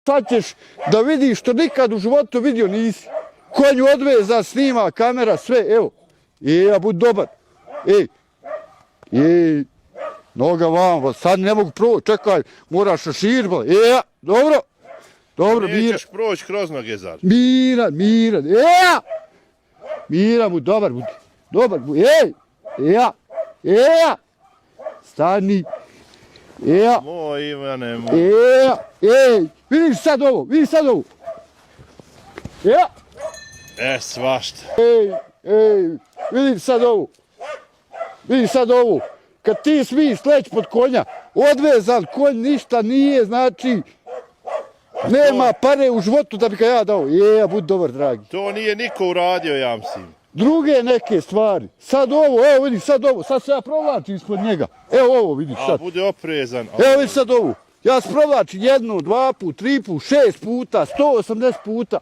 sad ćeš da vidiš što nikad u životu vidio nisi. Konj odveza, snima, kamera, sve, evo. Ja budi dobar. Noga vam, sad ne mogu proći, čekaj, moraš šešir, dobro. Dobro, Miran. Nećeš proći kroz noge, zar? Miran, Miran mu, dobar budi, stani, Moj Ivane, moj. vidiš sad ovo, Svašta. vidiš sad ovo, kad ti smiješ sleći pod konja, odvezan konj ništa nije, znači, nema pare u životu da bi ga ja dao. Budi dobar, dragi. To nije niko uradio, ja mislim. Druge neke stvari. Sad ovo, evo vidiš sad ovo. Sad se ja provlačim ispod njega. Evo ovo vidiš sad. Bude oprezan. Evo vidiš sad ovo. Ja se provlačim 1, 2 put, 3 put, 6 puta, 180 puta.